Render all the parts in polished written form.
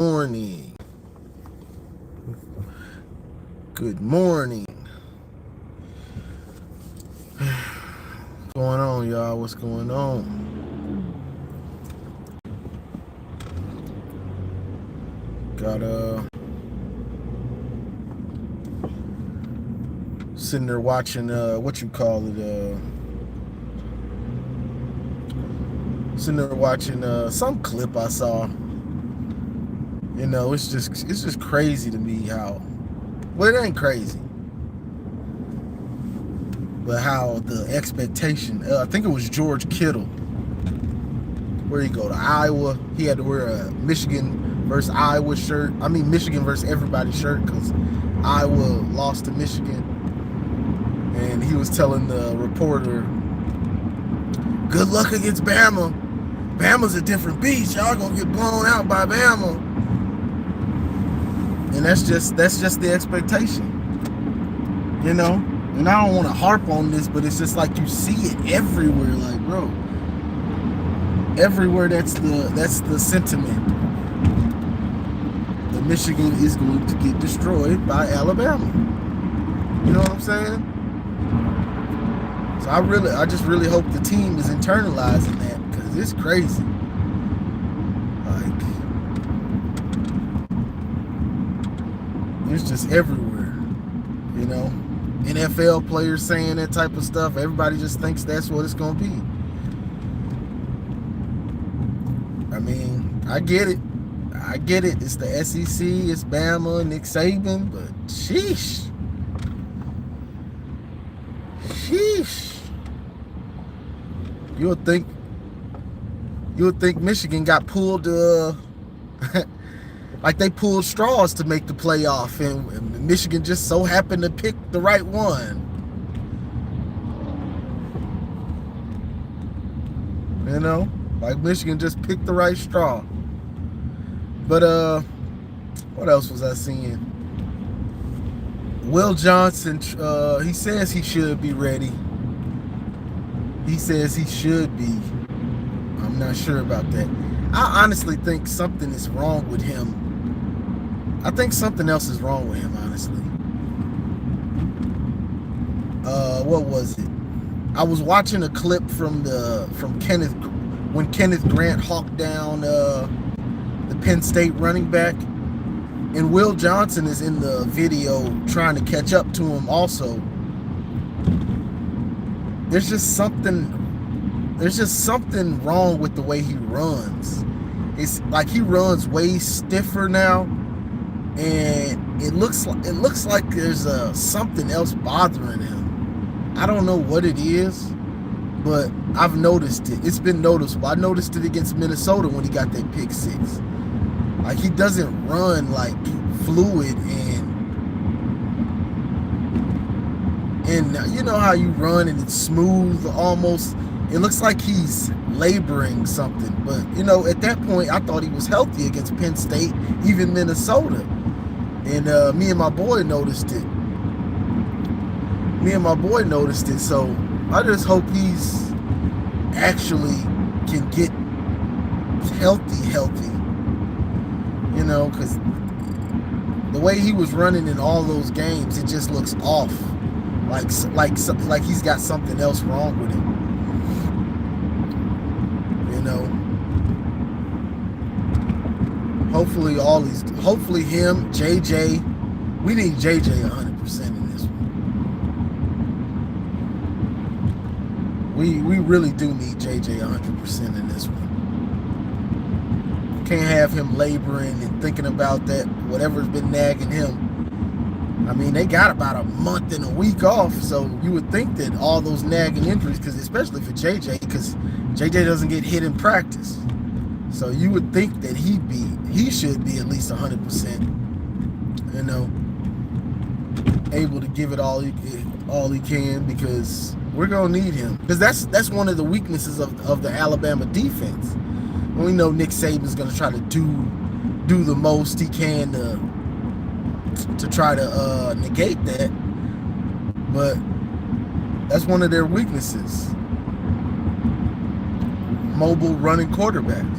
Morning. Good morning. What's going on, y'all? What's going on? Got sitting there watching what you call it, sitting there watching some clip I saw. You know, it's just crazy to me how, well, it ain't crazy, but how the expectation, I think it was George Kittle, where he go to Iowa, he had to wear a Michigan versus Iowa shirt. I mean Michigan versus everybody shirt, because Iowa lost to Michigan. And he was telling the reporter, good luck against Bama. Bama's a different beast. Y'all gonna get blown out by Bama. And that's just the expectation, you know. And I don't want to harp on this, but it's just like you see it everywhere. Like, bro, everywhere that's the sentiment. The Michigan is going to get destroyed by Alabama. You know what I'm saying? So I just really hope the team is internalizing that, because it's crazy. Like, it's just everywhere, you know. NFL players saying that type of stuff. Everybody just thinks that's what it's gonna be. I mean, I get it. It's the SEC, it's Bama, Nick Saban, but sheesh. You would think Michigan got pulled like they pulled straws to make the playoff, and Michigan just so happened to pick the right one. You know, like Michigan just picked the right straw. But what else was I seeing? Will Johnson, he says he should be ready. He says he should be. I'm not sure about that. I honestly think something is wrong with him. I think something else is wrong with him, honestly. What was it? I was watching a clip from Kenneth, when Kenneth Grant hawked down the Penn State running back, and Will Johnson is in the video trying to catch up to him also. There's just something wrong with the way he runs. It's like he runs way stiffer now, and it looks like there's something else bothering him. I don't know what it is, but I've noticed it. It's been noticeable. I noticed it against Minnesota when he got that pick six. Like, he doesn't run like fluid, and you know how you run and it's smooth almost. It looks like he's laboring something. But, you know, at that point, I thought he was healthy against Penn State, even Minnesota. And me and my boy noticed it. So I just hope he's actually can get healthy. You know, because the way he was running in all those games, it just looks off. Like he's got something else wrong with him. You know, hopefully him, JJ, we need JJ 100% in this one. We really do need JJ 100% in this one. Can't have him laboring and thinking about that, whatever's been nagging him. I mean, they got about a month and a week off, so you would think that all those nagging injuries, because especially for JJ, because JJ doesn't get hit in practice, so you would think that he should be at least 100%, you know, able to give it all he can, because we're gonna need him, because that's one of the weaknesses of the Alabama defense. We know Nick Saban's gonna try to do the most he can to try to negate that, but that's one of their weaknesses. Mobile running quarterbacks.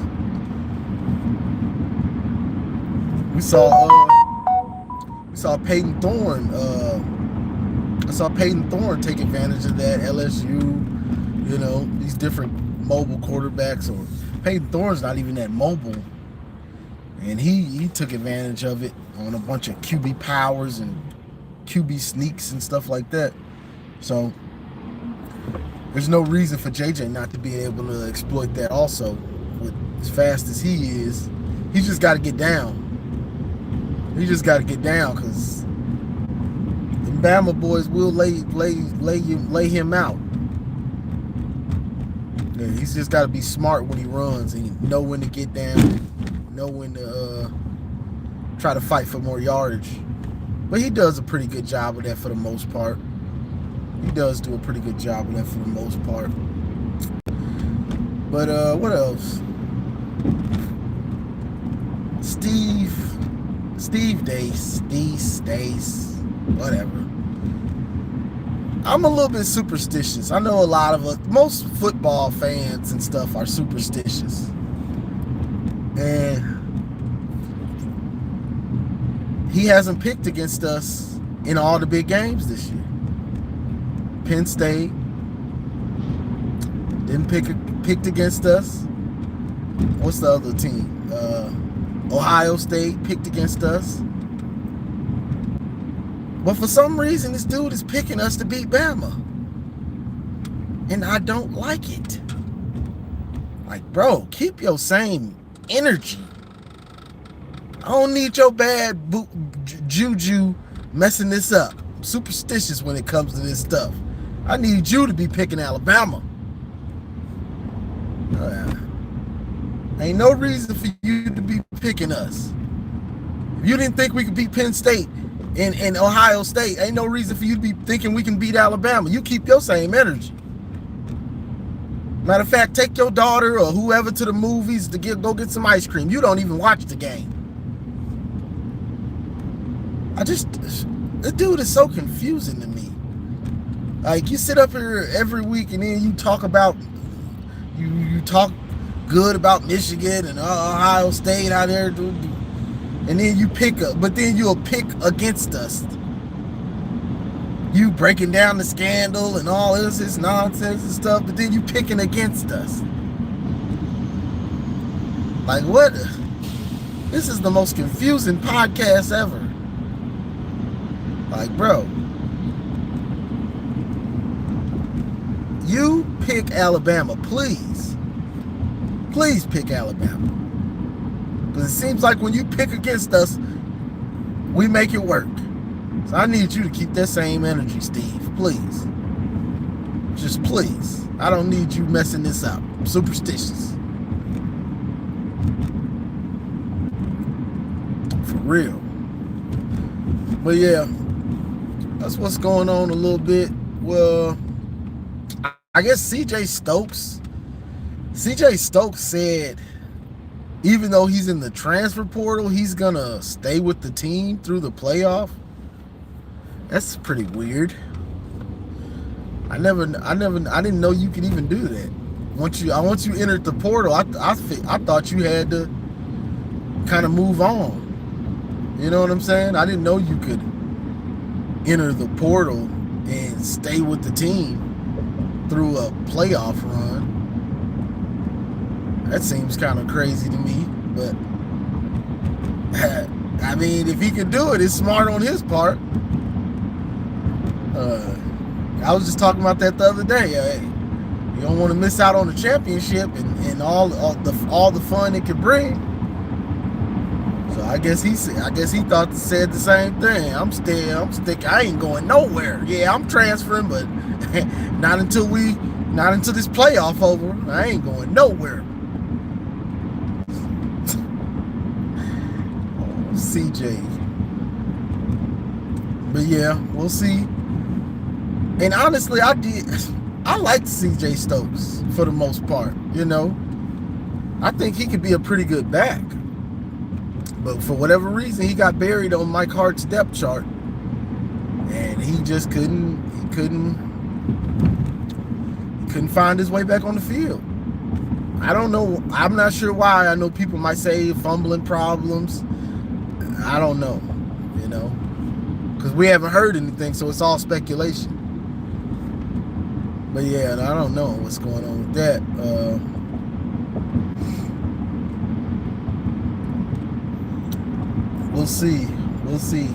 We saw Peyton Thorne. I saw Peyton Thorne take advantage of that. LSU, these different mobile quarterbacks, or Peyton Thorne's not even that mobile, and he took advantage of it on a bunch of QB powers and QB sneaks and stuff like that. So there's no reason for JJ not to be able to exploit that also. With as fast as he is, he's just got to get down. He just got to get down, because the Bama boys will lay him out. Yeah, he's just got to be smart when he runs and know when to get down, know when to try to fight for more yardage. But he does a pretty good job of that for the most part. He does do a pretty good job of that for the most part. But what else? Steve Dace, whatever. I'm a little bit superstitious. I know a lot of us, most football fans and stuff, are superstitious. And he hasn't picked against us in all the big games this year. Penn State didn't picked against us. What's the other team? Ohio State picked against us. But for some reason, this dude is picking us to beat Bama. And I don't like it. Like, bro, keep your same energy. I don't need your bad juju messing this up. I'm superstitious when it comes to this stuff. I need you to be picking Alabama. Ain't no reason for you to be picking us. If you didn't think we could beat Penn State and Ohio State, ain't no reason for you to be thinking we can beat Alabama. You keep your same energy. Matter of fact, take your daughter or whoever to the movies to go get some ice cream. You don't even watch the game. This dude is so confusing to me. Like, you sit up here every week and then you talk about, you talk good about Michigan and Ohio State out there, and then you but then you'll pick against us. You breaking down the scandal and all this nonsense and stuff, but then you picking against us. Like, what? This is the most confusing podcast ever. Like, bro, you pick Alabama, please. Please pick Alabama. Because it seems like when you pick against us, we make it work. So I need you to keep that same energy, Steve. Please. Just please. I don't need you messing this up. I'm superstitious. For real. But yeah, that's what's going on a little bit. Well, I guess CJ Stokes said even though he's in the transfer portal, he's gonna stay with the team through the playoff. That's pretty weird. I didn't know you could even do that. Once you entered the portal, I thought you had to kind of move on. You know what I'm saying? I didn't know you could enter the portal and stay with the team through a playoff run. That seems kind of crazy to me, but I mean, if he can do it, it's smart on his part. I was just talking about that the other day. You don't want to miss out on the championship and all the fun it could bring. So I guess he said the same thing. I'm sticking. I ain't going nowhere. Yeah, I'm transferring, but not until this playoff over. I ain't going nowhere. CJ. But yeah, we'll see. And honestly, I liked CJ Stokes for the most part, you know. I think he could be a pretty good back. But for whatever reason, he got buried on Mike Hart's depth chart. And he just couldn't find his way back on the field. I don't know. I'm not sure why. I know people might say fumbling problems. I don't know, you know, because we haven't heard anything, so it's all speculation. But yeah, I don't know what's going on with that. We'll see. We'll see.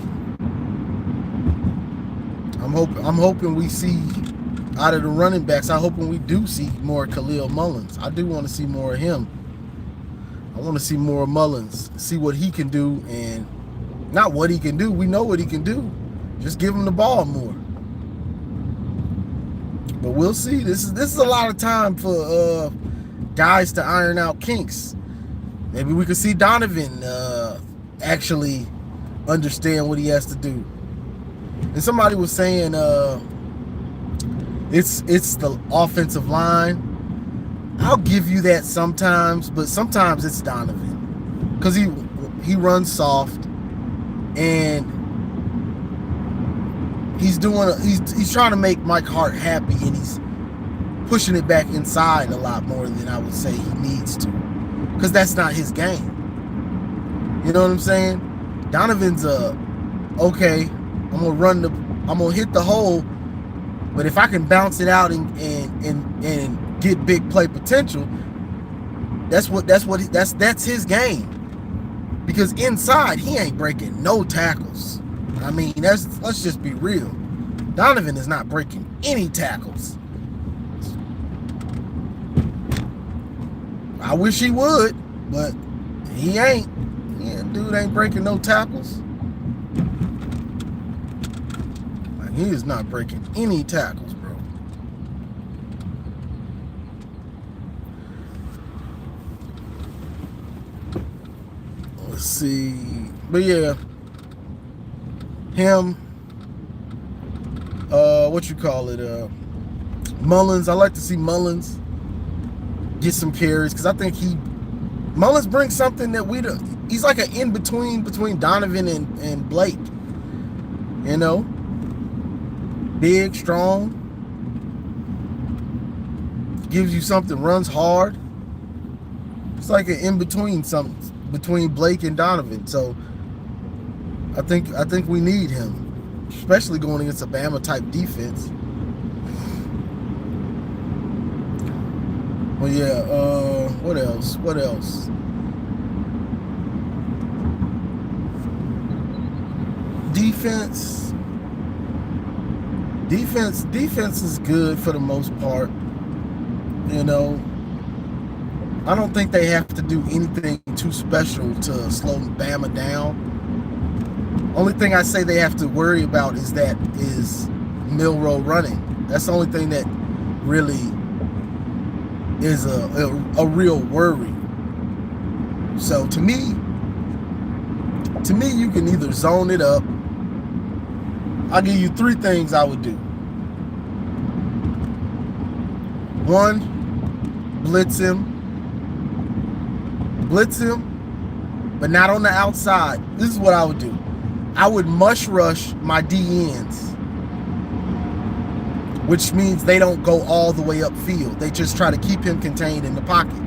I'm hoping we see out of the running backs. I'm hoping we do see more Khalil Mullins. I do want to see more of him. I want to see more of Mullins, see what he can do, and not what he can do. We know what he can do. Just give him the ball more. But we'll see. This is a lot of time for guys to iron out kinks. Maybe we could see Donovan actually understand what he has to do. And somebody was saying it's the offensive line. I'll give you that sometimes, but sometimes it's Donovan, because he runs soft, and he's trying to make Mike Hart happy, and he's pushing it back inside a lot more than I would say he needs to, because that's not his game. You know what I'm saying? Donovan's okay, I'm gonna hit the hole, but if I can bounce it out and get big play potential, that's his game. Because inside he ain't breaking no tackles. I mean, let's just be real. Donovan is not breaking any tackles. I wish he would, but he ain't. Yeah, dude ain't breaking no tackles. Like, he is not breaking any tackles, bro. Let's see. But yeah, him, what you call it, Mullins. I like to see Mullins get some carries, because I think Mullins brings something that he's like an in-between Donovan and Blake. You know? Big, strong, gives you something, runs hard. It's like an in-between something between Blake and Donovan. So I think we need him, especially going against a Bama type defense. Well, yeah, what else? Defense is good for the most part. You know, I don't think they have to do anything too special to slow Bama down. Only thing I say they have to worry about is Milroe running. That's the only thing that really is a real worry. So to me, you can either zone it up. I'll give you 3 things I would do. 1, blitz him, but not on the outside. This is what I would do. I would mush rush my DNs, which means they don't go all the way upfield. They just try to keep him contained in the pocket.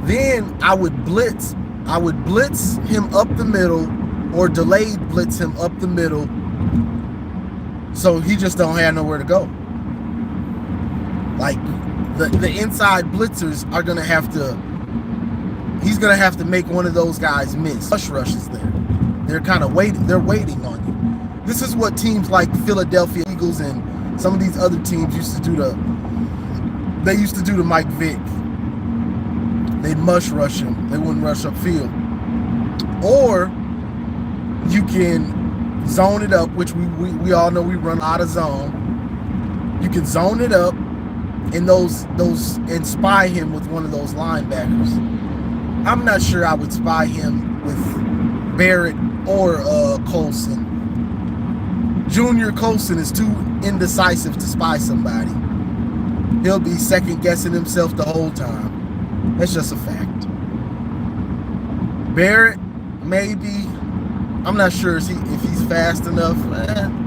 Then I would blitz him up the middle, or delayed blitz him up the middle, so he just don't have nowhere to go. Like the inside blitzers are gonna have to. He's gonna have to make one of those guys miss. Rush rushes there. They're kind of waiting. They're waiting on you. This is what teams like Philadelphia Eagles and some of these other teams used to do to Mike Vick. They'd mush rush him. They wouldn't rush upfield. Or you can zone it up, which we all know we run out of zone. You can zone it up and and spy him with one of those linebackers. I'm not sure I would spy him with Barrett or Colson. Junior Colson is too indecisive to spy somebody. He'll be second guessing himself the whole time. That's just a fact. Barrett, maybe. I'm not sure if he's fast enough.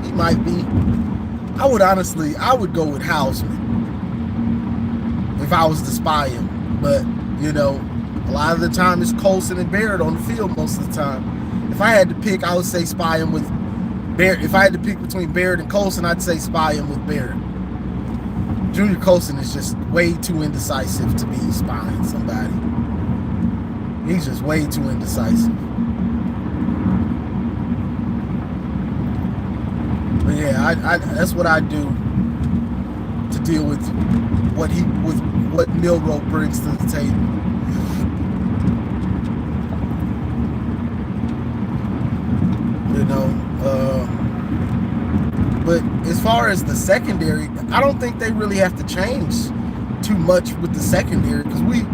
He might be. I would go with Hausman if I was to spy him. But, you know, A lot of the time it's Colson and Barrett on the field most of the time. If I had to pick, I would say spy him with Barrett. If I had to pick between Barrett and Colson, I'd say spy him with Barrett. Junior Colson is just way too indecisive to be spying somebody. He's just way too indecisive. But yeah, that's what I do to deal with what Milroe brings to the table. You know, but as far as the secondary, I don't think they really have to change too much with the secondary, because we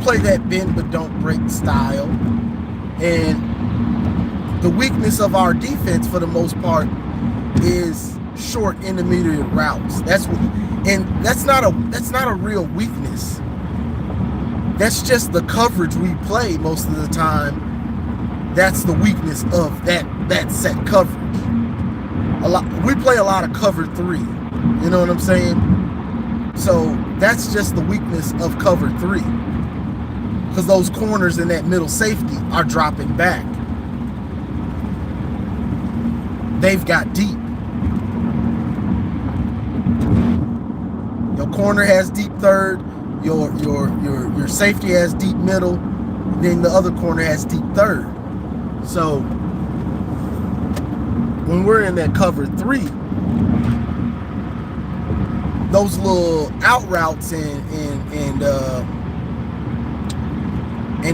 play that bend but don't break style, and the weakness of our defense for the most part is short intermediate routes. That's not a real weakness. That's just the coverage we play most of the time. That's the weakness of that set coverage. We play a lot of cover 3. You know what I'm saying? So that's just the weakness of cover 3. Because those corners in that middle safety are dropping back. They've got deep. Your corner has deep third, your safety has deep middle, then the other corner has deep third. So when we're in that cover 3, those little out routes and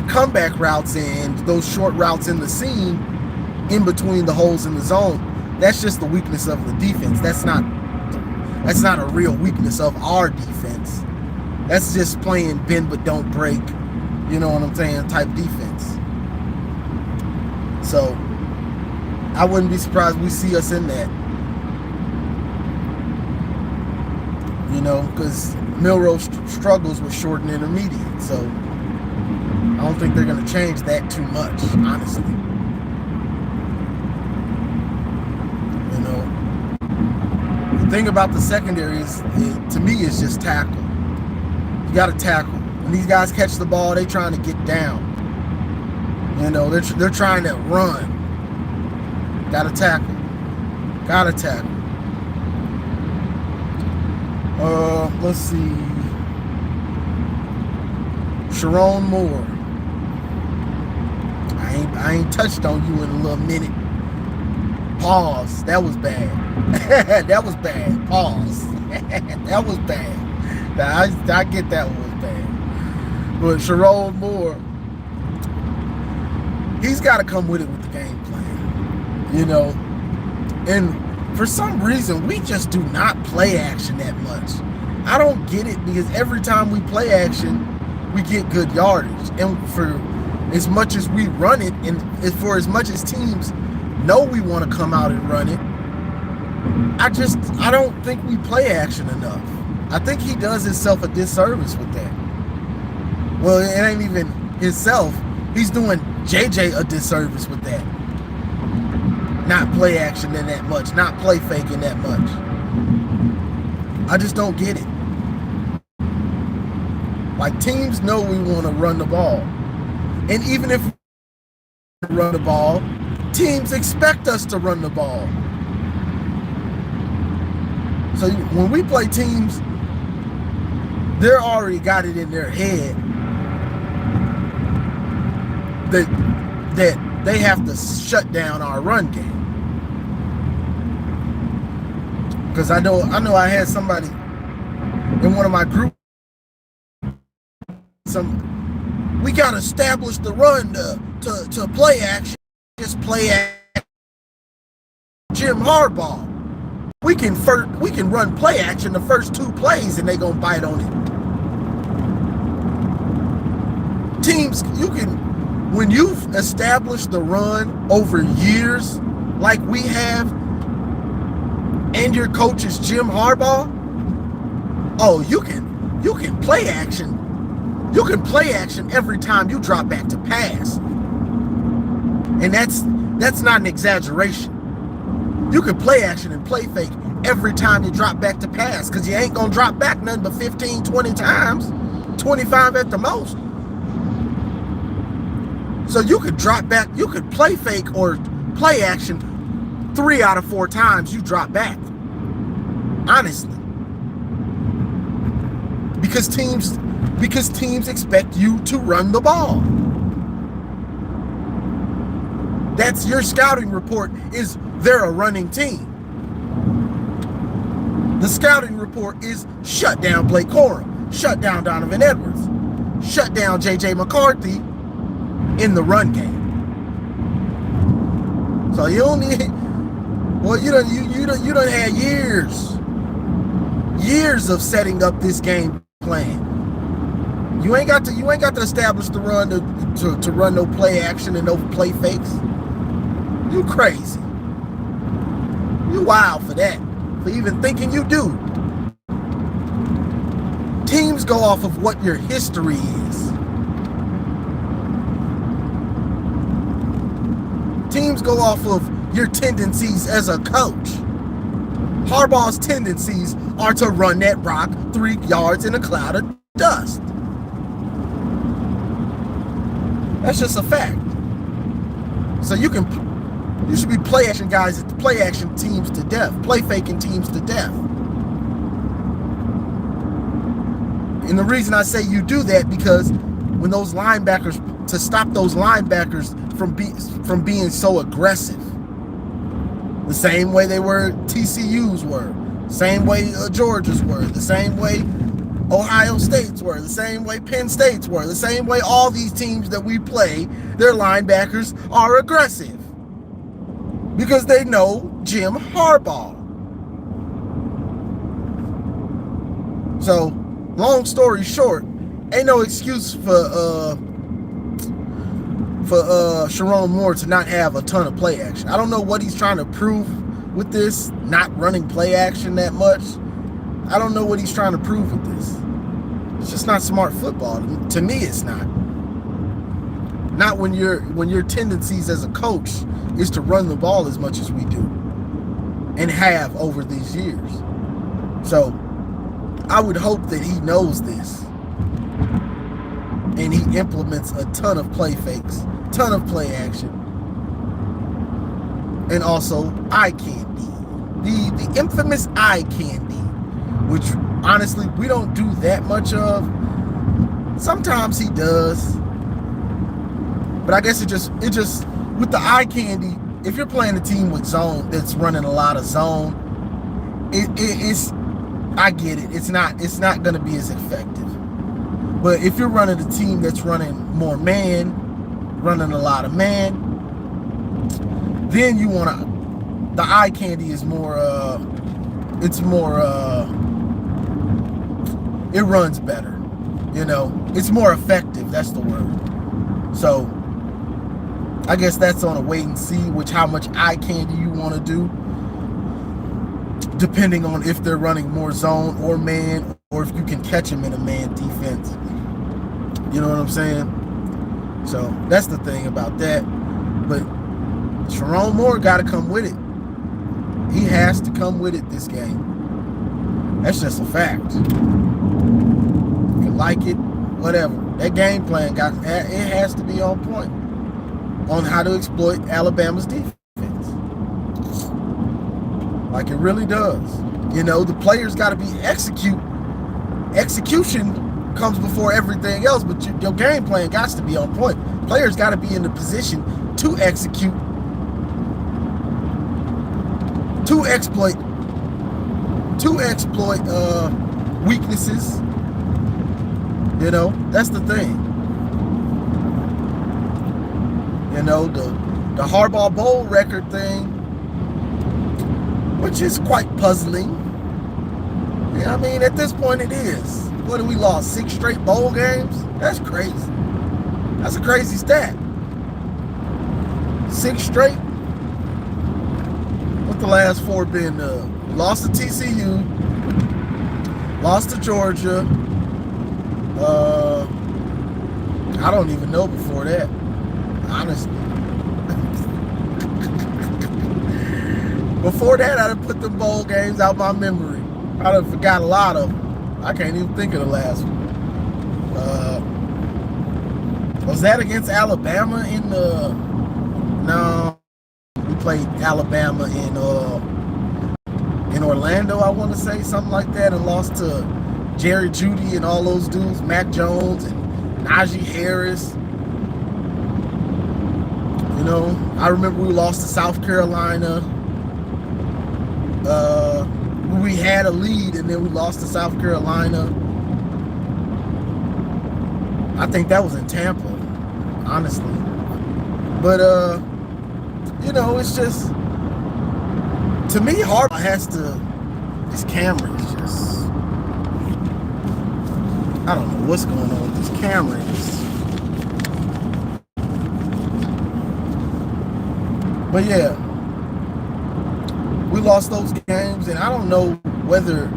comeback routes and those short routes in the seam in between the holes in the zone, that's just the weakness of the defense. That's not a real weakness of our defense. That's just playing bend but don't break, you know what I'm saying, type defense. So I wouldn't be surprised we see us in that. You know, because Milroe struggles with short and intermediate. So I don't think they're going to change that too much, honestly. You know, the thing about the secondary is, to me, is just tackle. You got to tackle. When these guys catch the ball, they're trying to get down. You know, they're trying to run. Got to tackle. Got to tackle. Let's see. Sharon Moore. I ain't touched on you in a little minute. Pause. That was bad. That was bad. Pause. That was bad. I get that one was bad. But Sharon Moore, he's got to come with it with the game plan. You know, and for some reason, we just do not play action that much. I don't get it, because every time we play action, we get good yardage. And for as much as we run it, and for as much as teams know we want to come out and run it, I don't think we play action enough. I think he does himself a disservice with that. Well, it ain't even himself. He's doing JJ a disservice with that. Not play action in that much, not play faking that much. I just don't get it. Like, teams know we want to run the ball. And even if we run the ball, teams expect us to run the ball. So when we play teams, they're already got it in their head that they have to shut down our run game. Because I know I had somebody in one of my groups, we got to establish the run to play action. Just play action. Jim Harbaugh. We can run play action the first 2 plays and they gonna bite on it. Teams, when you've established the run over years, like we have, and your coach is Jim Harbaugh, oh, you can play action. You can play action every time you drop back to pass. And that's not an exaggeration. You can play action and play fake every time you drop back to pass, because you ain't going to drop back nothing but 15, 20 times, 25 at the most. So you could drop back, you could play fake or play action 3 out of 4 times you drop back. Honestly. Because teams expect you to run the ball. That's your scouting report, is they're a running team. The scouting report is shut down Blake Corum, shut down Donovan Edwards, shut down J.J. McCarthy in the run game. So you don't need, well, you done had years of setting up this game plan. You ain't got to establish the run to run no play action and no play fakes. You crazy. You wild for that. For even thinking you do. Teams go off of what your history is. Teams go off of your tendencies as a coach. Harbaugh's tendencies are to run that rock 3 yards in a cloud of dust. That's just a fact. So you should be play action guys, play action teams to death, play faking teams to death. And the reason I say you do that, because when those linebackers, to stop those linebackers from being so aggressive, the same way they were TCU's were, same way Georgia's were, the same way Ohio State's were, the same way Penn State's were, the same way all these teams that we play, their linebackers are aggressive. Because they know Jim Harbaugh. So, long story short, ain't no excuse for Sherrone Moore to not have a ton of play action. I don't know what he's trying to prove with this, not running play action that much. I don't know what he's trying to prove with this. It's just not smart football. To me, it's not. Not when your tendencies as a coach is to run the ball as much as we do and have over these years. So I would hope that he knows this and he implements a ton of play fakes, ton of play action, and also eye candy. The infamous eye candy, which honestly we don't do that much of. Sometimes he does. But I guess it just with the eye candy, if you're playing a team with zone that's running a lot of zone, it's I get it. It's not going to be as effective. But if you're running a team that's running more man, running a lot of man, then you want to. The eye candy is more. It runs better. You know, it's more effective. That's the word. So I guess that's on a wait and see, how much eye candy you want to do, depending on if they're running more zone or man, or if you can catch them in a man defense. You know what I'm saying? So that's the thing about that. But Sherrone Moore got to come with it. He has to come with it this game. That's just a fact. You can like it, whatever. That game plan it has to be on point on how to exploit Alabama's defense. Like it really does. You know, the players got to be execution comes before everything else, but your game plan got to be on point. Players got to be in the position to execute, to exploit weaknesses. You know, that's the thing. You know, the Harbaugh Bowl record thing, which is quite puzzling. Yeah, I mean, at this point it is. What, we lost 6 straight bowl games? That's crazy. That's a crazy stat. 6 straight? What the last 4 been? Lost to TCU, lost to Georgia. I don't even know before that, honestly. Before that, I'd have put the bowl games out my memory. I'd have forgot a lot of them. I can't even think of the last one. Was that against Alabama in the? No, we played Alabama in Orlando, I want to say, something like that, and lost to Jerry Jeudy and all those dudes, Mac Jones and Najee Harris. You know, I remember we lost to South Carolina. We had a lead and then we lost to South Carolina. I think that was in Tampa, honestly. But you know, it's just, to me, Harbaugh has to, his camera is just, I don't know what's going on with this camera. But yeah, we lost those games, and I don't know whether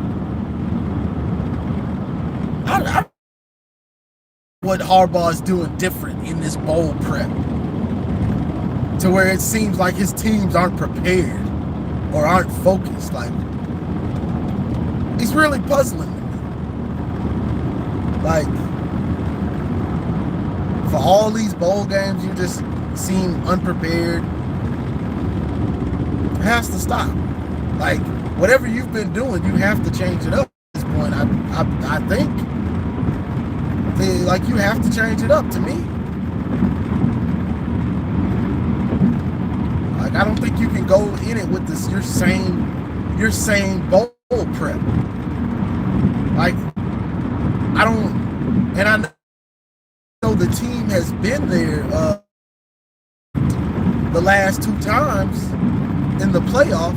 what Harbaugh is doing different in this bowl prep, to where it seems like his teams aren't prepared or aren't focused. Like, he's really puzzling me. Like, for all these bowl games, you just seem unprepared. It has to stop. Like, whatever you've been doing, you have to change it up at this point. I think, like, you have to change it up, to me. Like, I don't think you can go in it with this your same bowl prep. Like, I don't, and I know the team has been there the last 2 times in the playoff.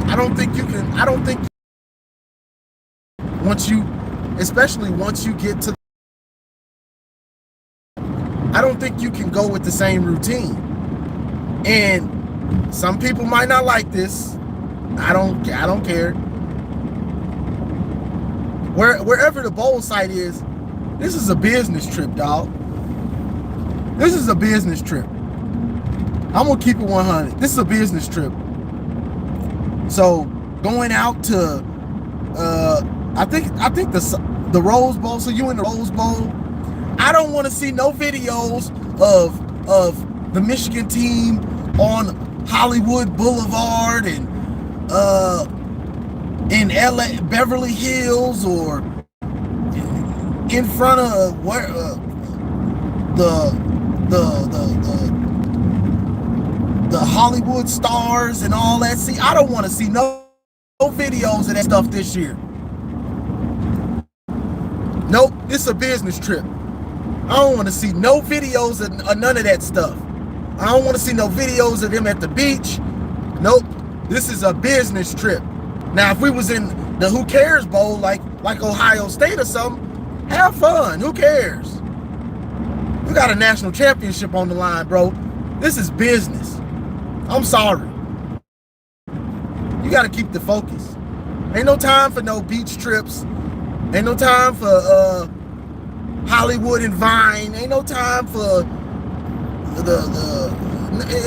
I don't think especially once you get to, I don't think you can go with the same routine. And some people might not like this. I don't care. Wherever the bowl site is, this is a business trip, dog. This is a business trip. I'm gonna keep it 100. This is a business trip. So going out to, I think the Rose Bowl. So you in the Rose Bowl? I don't want to see no videos of the Michigan team on Hollywood Boulevard and in LA, Beverly Hills, or in front of where the Hollywood stars and all that. See, I don't want to see no videos of that stuff this year. Nope, it's a business trip. I don't want to see no videos of none of that stuff. I don't want to see no videos of them at the beach. Nope, this is a business trip. Now, if we was in the Who Cares Bowl, like Ohio State or something, have fun. Who cares? We got a national championship on the line, bro. This is business. I'm sorry. You got to keep the focus. Ain't no time for no beach trips. Ain't no time for Hollywood and Vine. Ain't no time for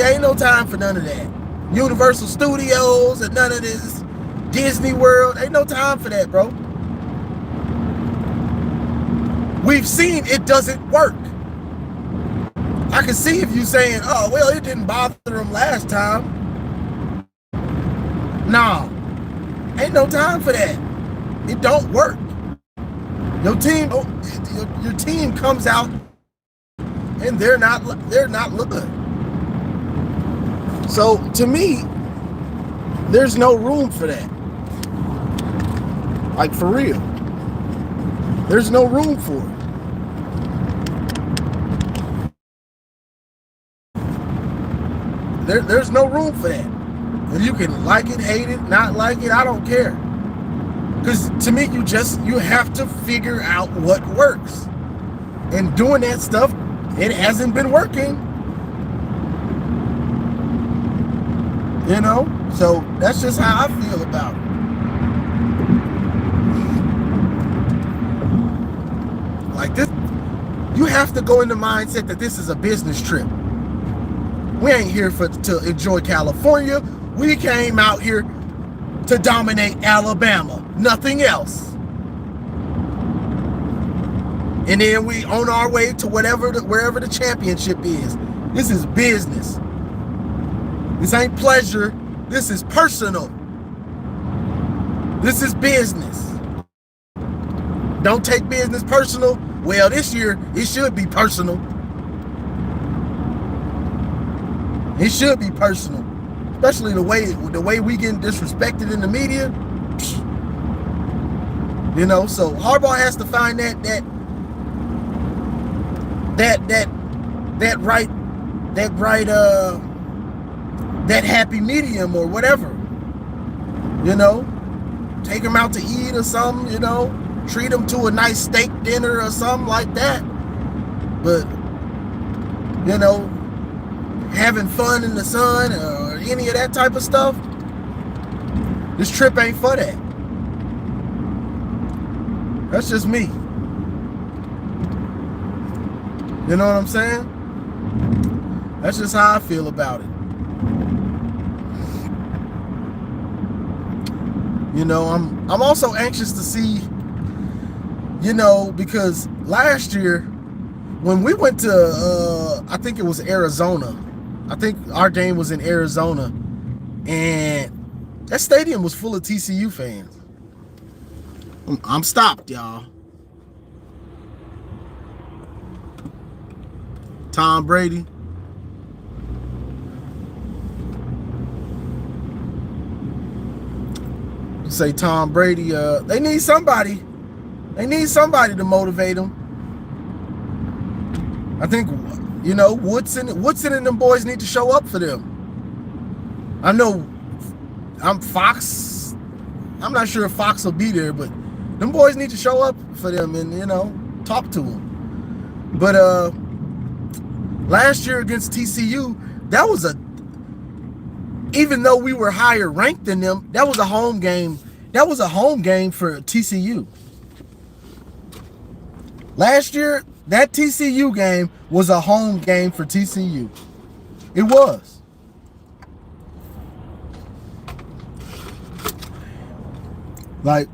ain't no time for none of that. Universal Studios and none of this. Disney World. Ain't no time for that, bro. We've seen it doesn't work. I can see if you saying, oh, well, it didn't bother them last time. Nah, ain't no time for that. It don't work. Your team comes out and they're not looking. So to me, there's no room for that. Like, for real. There's no room for it. There's no room for that. And you can like it, hate it, not like it, I don't care. Because to me, you have to figure out what works. And doing that stuff, it hasn't been working. You know? So that's just how I feel about it. Like this, you have to go in the mindset that this is a business trip. We ain't here to enjoy California. We came out here to dominate Alabama. Nothing else. And then we on our way to wherever the championship is. This is business. This ain't pleasure. This is personal. This is business. Don't take business personal. Well, this year it should be personal. It should be personal, especially the way we getting disrespected in the media. You know, so Harbaugh has to find that happy medium or whatever. You know, take him out to eat or something. You know, treat him to a nice steak dinner or something like that. But you know, having fun in the sun or any of that type of stuff, this trip ain't for that. That's just me. You know what I'm saying? That's just how I feel about it. You know, I'm also anxious to see, you know, because last year when we went to I think it was Arizona. I think our game was in Arizona, and that stadium was full of TCU fans. I'm stopped, y'all. Tom Brady. You say Tom Brady, they need somebody. They need somebody to motivate them. I think, you know, Woodson and them boys need to show up for them. I know Fox. I'm not sure if Fox will be there, but them boys need to show up for them and, you know, talk to them. But last year against TCU, that was even though we were higher ranked than them, that was a home game. That was a home game for TCU. Last year, that TCU game was a home game for TCU. It was. Like,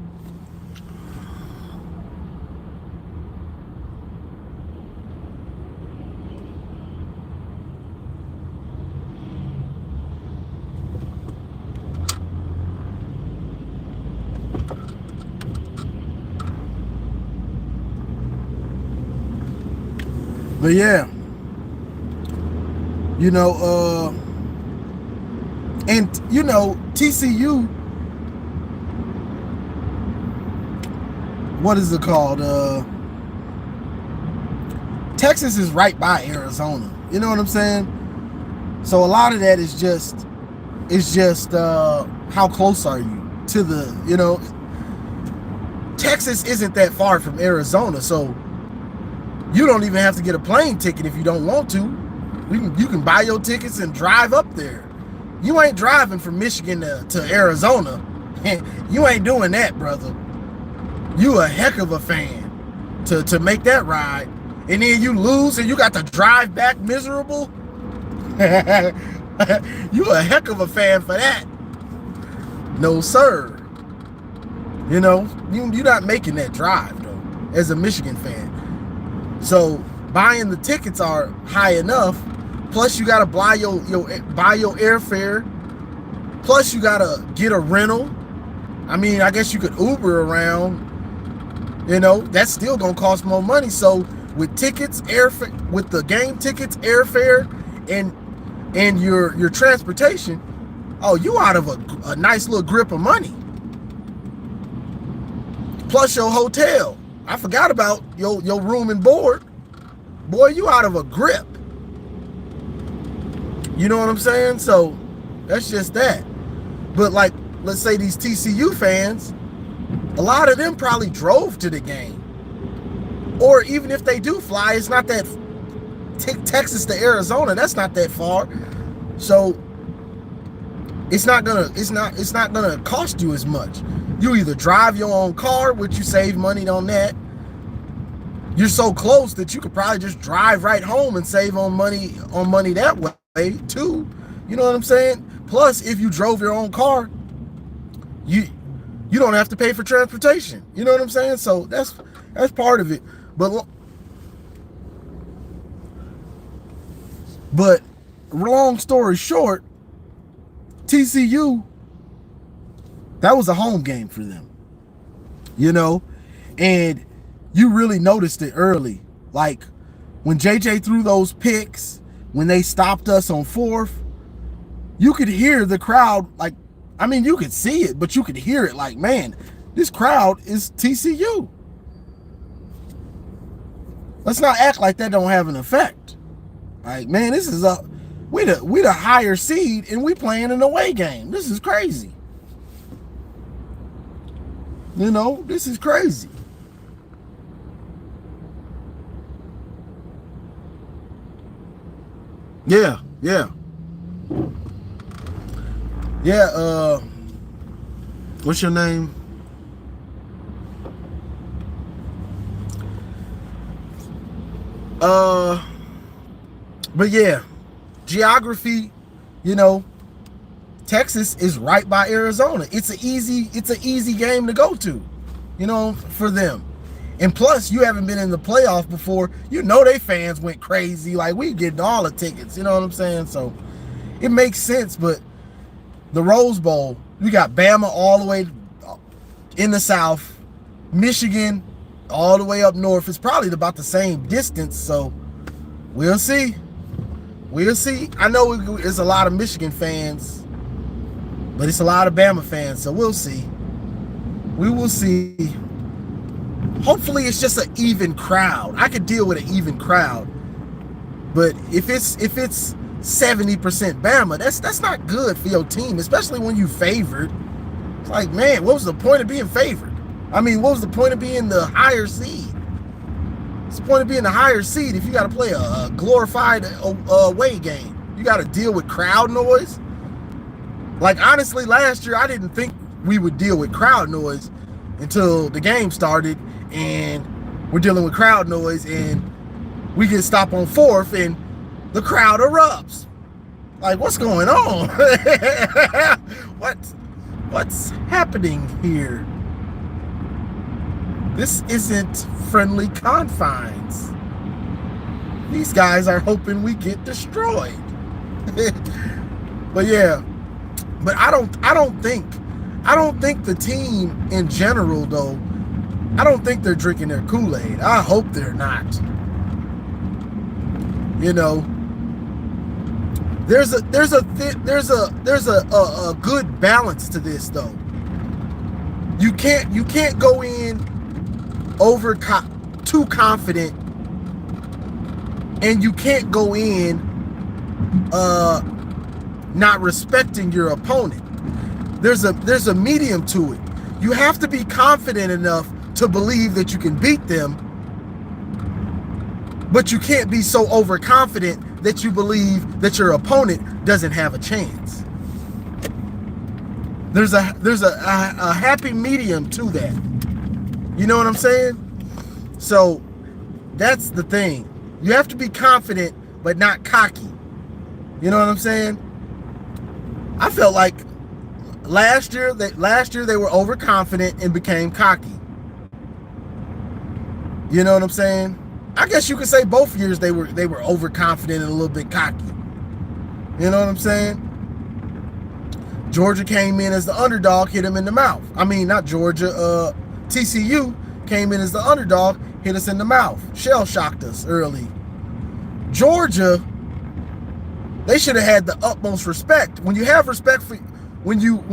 but yeah, you know, and you know, TCU, what is it called? Texas is right by Arizona. You know what I'm saying? So a lot of that is just how close are you to the, you know, Texas isn't that far from Arizona, so you don't even have to get a plane ticket if you don't want to. You can buy your tickets and drive up there. You ain't driving from Michigan to Arizona. You ain't doing that, brother. You a heck of a fan to make that ride. And then you lose and you got to drive back miserable. You a heck of a fan for that. No, sir. You know, you're not making that drive, though, as a Michigan fan. So buying the tickets are high enough. Plus you gotta buy your airfare. Plus you gotta get a rental. I mean, I guess you could Uber around. You know, that's still gonna cost more money. So with tickets, airfare, with the game tickets, airfare, and your transportation, oh, you out of a nice little grip of money. Plus your hotel. I forgot about your room and board. Boy, you out of a grip. You know what I'm saying? So that's just that. But like, let's say these TCU fans, a lot of them probably drove to the game. Or even if they do fly, it's not that Texas to Arizona, that's not that far. So it's not gonna cost you as much. You either drive your own car, which you save money on that. You're so close that you could probably just drive right home and save on money that way too. You know what I'm saying? Plus, if you drove your own car, you don't have to pay for transportation. You know what I'm saying? So that's part of it. But But long story short, TCU, that was a home game for them, you know, and you really noticed it early. Like when JJ threw those picks, when they stopped us on fourth, you could hear the crowd. Like, I mean, you could see it, but you could hear it. Like, man, this crowd is TCU. Let's not act like that don't have an effect. Like, man, this is we the higher seed and we playing an away game. This is crazy. You know, this is crazy. Yeah. What's your name? But yeah, geography, you know, Texas is right by Arizona. It's an easy game to go to, you know, for them. And plus, you haven't been in the playoff before. You know they fans went crazy. Like, we getting all the tickets, you know what I'm saying? So it makes sense. But the Rose Bowl, we got Bama all the way in the south, Michigan all the way up north. It's probably about the same distance, so we'll see. We'll see. I know it's a lot of Michigan fans, but it's a lot of Bama fans, so we'll see. We will see. Hopefully it's just an even crowd. I could deal with an even crowd. But if it's 70% Bama, that's not good for your team, especially when you favored. It's like, man, what was the point of being favored? I mean, what was the point of being the higher seed? What's the point of being the higher seed if you got to play a glorified away game? You got to deal with crowd noise? Like, honestly, last year I didn't think we would deal with crowd noise until the game started, and we're dealing with crowd noise, and we get stopped on fourth, and the crowd erupts. Like, what's going on? What's happening here? This isn't friendly confines. These guys are hoping we get destroyed. But yeah, but I don't think the team in general, though, I don't think they're drinking their Kool-Aid. I hope they're not. You know, there's a good balance to this, though. You can't go in too confident, and you can't go in not respecting your opponent. There's a medium to it. You have to be confident enough to believe that you can beat them, but you can't be so overconfident that you believe that your opponent doesn't have a chance. There's a happy medium to that. You know what I'm saying? So that's the thing. You have to be confident but not cocky. You know what I'm saying? I felt like last year they were overconfident and became cocky. You know what I'm saying? I guess you could say both years they were overconfident and a little bit cocky. You know what I'm saying? Georgia came in as the underdog, hit him in the mouth. I mean, not Georgia. TCU came in as the underdog, hit us in the mouth, shell shocked us early. Georgia, they should have had the utmost respect. When you have respect for when you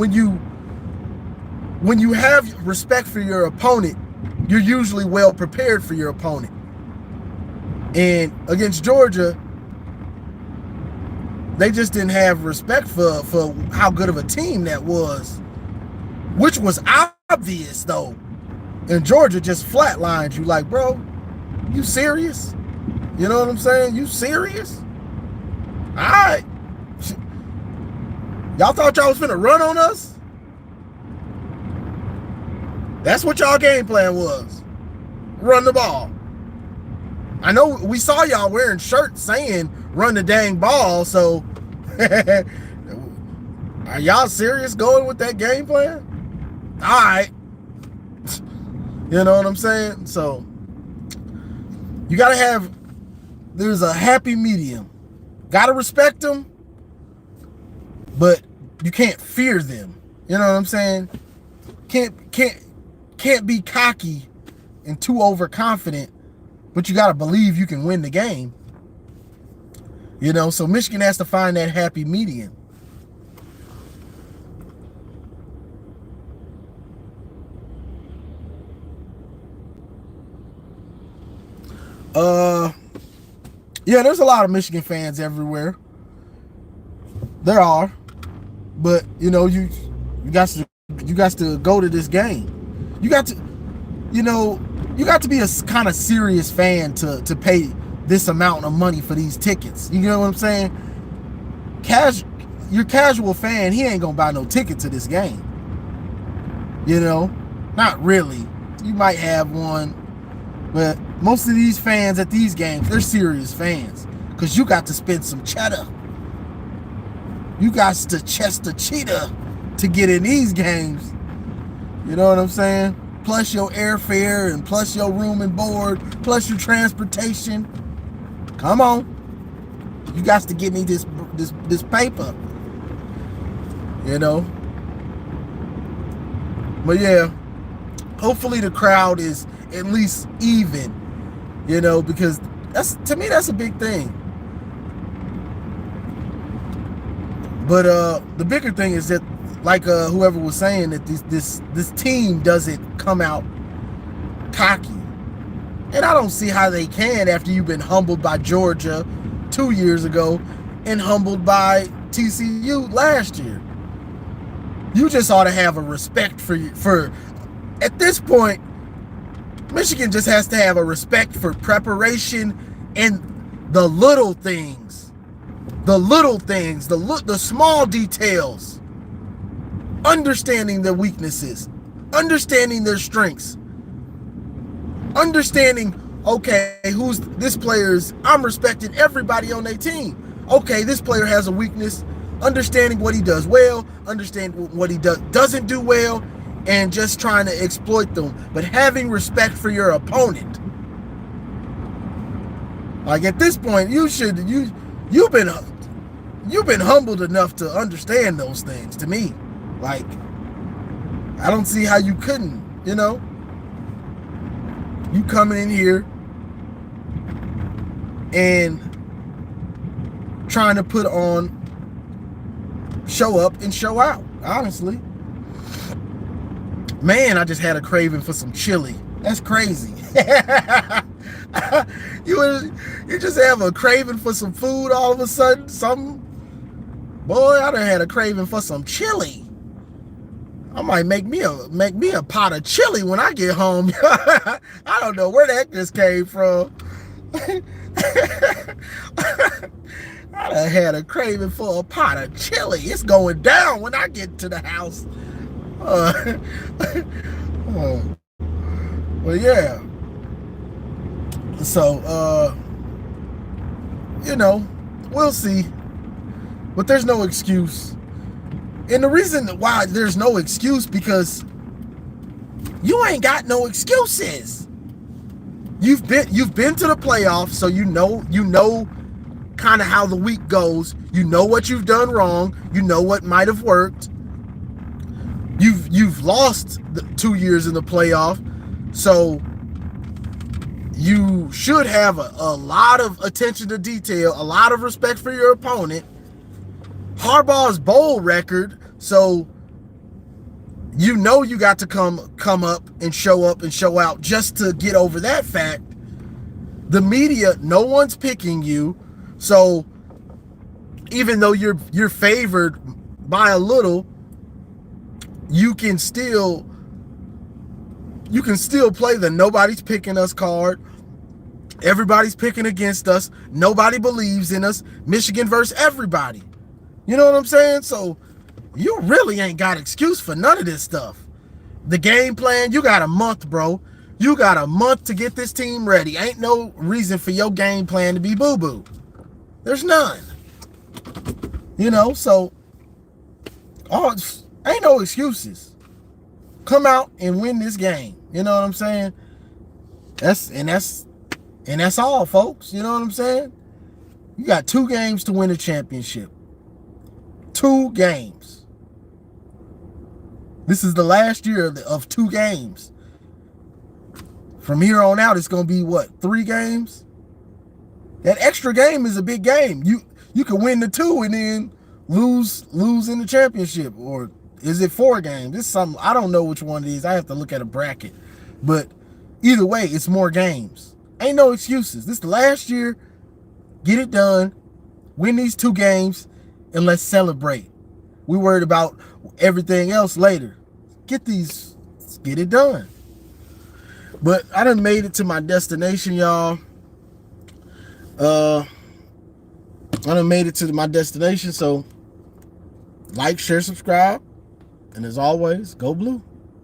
have respect for your opponent, you're usually well prepared for your opponent. And against Georgia, they just didn't have respect for how good of a team that was, which was obvious, though. And Georgia just flatlined you like, bro, you serious? You know what I'm saying? You serious? All right. Y'all thought y'all was finna run on us? That's what y'all game plan was. Run the ball. I know we saw y'all wearing shirts saying run the dang ball, so are y'all serious going with that game plan? All right. You know what I'm saying? So you gotta have, there's a happy medium. Gotta respect them, but you can't fear them. You know what I'm saying? Can't be cocky and too overconfident, but you gotta believe you can win the game. You know, so Michigan has to find that happy median. Yeah, there's a lot of Michigan fans everywhere. There are, but you know, you got to go to this game. You got to, you know, you got to be a kind of serious fan to pay this amount of money for these tickets. You know what I'm saying? Your casual fan, he ain't gonna buy no ticket to this game. You know, not really. You might have one, but most of these fans at these games, they're serious fans, because you got to spend some cheddar. You got to chest the cheetah to get in these games. You know what I'm saying? Plus your airfare, and plus your room and board, plus your transportation. Come on. You got to give me this paper. You know? But yeah, hopefully the crowd is at least even, you know, because to me that's a big thing. But the bigger thing is that, like whoever was saying, that this team doesn't come out cocky. And I don't see how they can after you've been humbled by Georgia 2 years ago and humbled by TCU last year. You just ought to have a respect for at this point, Michigan just has to have a respect for preparation and the little things. The little things, the small details. Understanding their weaknesses, understanding their strengths, understanding, okay, who's this player's, I'm respecting everybody on their team. Okay, this player has a weakness, understanding what he does well, understand what he doesn't do well, and just trying to exploit them, but having respect for your opponent. Like at this point, you've been humbled enough to understand those things. To me, like, I don't see how you couldn't. You know, you coming in here and trying to put on, show up and show out. Honestly, man, I just had a craving for some chili. That's crazy. You just have a craving for some food all of a sudden. Boy, I done had a craving for some chili. I might make me a pot of chili when I get home. I don't know where that just came from. I done had a craving for a pot of chili. It's going down when I get to the house. Well, yeah. So, you know, we'll see. But there's no excuse. And the reason why there's no excuse, because you ain't got no excuses. You've been to the playoffs, so you know kind of how the week goes. You know what you've done wrong. You know what might have worked. You've lost 2 years in the playoff, so you should have a lot of attention to detail, a lot of respect for your opponent. Harbaugh's bowl record, so you know you got to come up and show out just to get over that fact. The media, no one's picking you, so even though you're favored by a little, you can still play the nobody's picking us card. Everybody's picking against us. Nobody believes in us. Michigan versus everybody. You know what I'm saying? So you really ain't got excuse for none of this stuff. The game plan, you got a month, bro. You got a month to get this team ready. Ain't no reason for your game plan to be boo-boo. There's none. You know, so ain't no excuses. Come out and win this game. You know what I'm saying? That's all, folks. You know what I'm saying? You got 2 games to win a championship. 2 games. This is the last year of 2 games. From here on out, it's going to be what, 3 games? That extra game is a big game. You can win the 2 and then lose in the championship. Or is it 4 games? It's something, I don't know which one it is. I have to look at a bracket. But either way, it's more games. Ain't no excuses. This is the last year. Get it done. Win these 2 games and let's celebrate. We worried about everything else later. Get it done. But I done made it to my destination, y'all. I done made it to my destination. So like, share, subscribe. And as always, go blue.